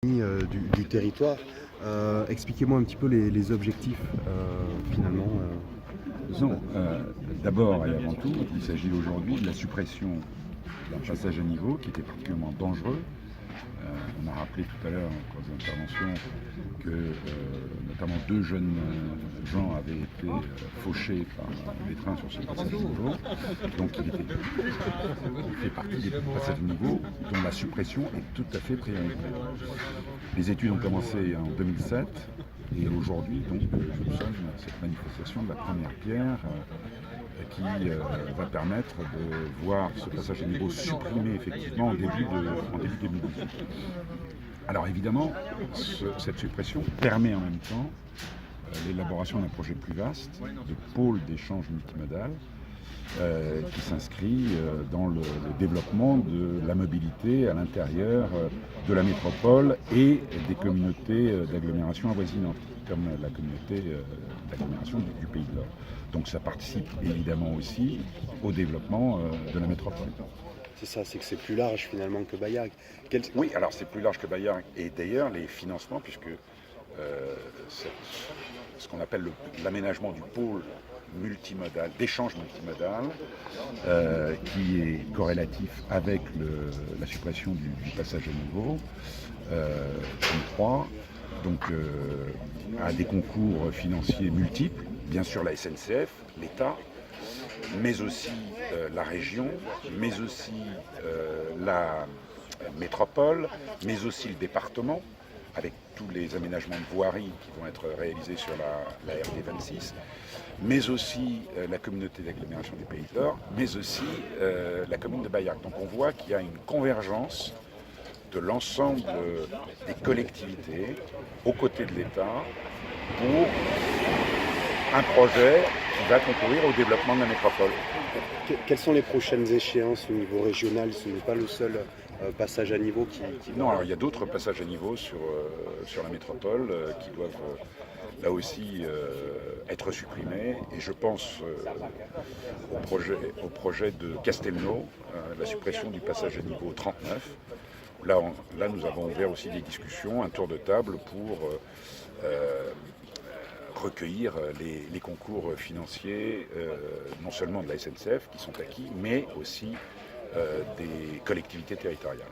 Du territoire. Expliquez-moi un petit peu les objectifs finalement. Disons, d'abord et avant tout, il s'agit aujourd'hui de la suppression d'un passage à niveau qui était particulièrement dangereux. On a rappelé tout à l'heure en cours d'intervention que notamment deux jeunes gens avaient été fauchés par des trains sur ce passage à niveau. Donc il fait partie des passages à niveau dont la suppression est tout à fait prioritaire. Les études ont commencé en 2007 et aujourd'hui donc nous sommes à cette manifestation de la première pierre qui va permettre de voir ce passage à niveau supprimé effectivement en début 2018. Alors évidemment, cette suppression permet en même temps l'élaboration d'un projet plus vaste de pôle d'échange multimodal qui s'inscrit dans le développement de la mobilité à l'intérieur de la métropole et des communautés d'agglomération avoisinantes, comme la communauté d'agglomération du Pays de l'Or. Donc ça participe évidemment aussi au développement de la métropole. C'est ça, c'est que c'est plus large finalement que Bayargues. Oui, alors c'est plus large que Bayargues. Et d'ailleurs, les financements, puisque ce qu'on appelle l'aménagement du pôle multimodal, d'échange multimodal, qui est corrélatif avec la suppression du passage à niveau, 33, donc à des concours financiers multiples, bien sûr la SNCF, l'État, mais aussi la région, mais aussi la métropole, mais aussi le département, avec tous les aménagements de voirie qui vont être réalisés sur la RD 26, mais aussi la communauté d'agglomération des Pays de l'Or, mais aussi la commune de Bayargues. Donc on voit qu'il y a une convergence de l'ensemble des collectivités aux côtés de l'État pour un projet qui va concourir au développement de la métropole. Quelles sont les prochaines échéances au niveau régional? Ce n'est pas le seul passage à niveau qui Non, alors il y a d'autres passages à niveau sur la métropole qui doivent là aussi être supprimés. Et je pense au projet de Castelnau, la suppression du passage à niveau 39. Là, nous avons ouvert aussi des discussions, un tour de table pour recueillir les concours financiers, non seulement de la SNCF qui sont acquis, mais aussi des collectivités territoriales.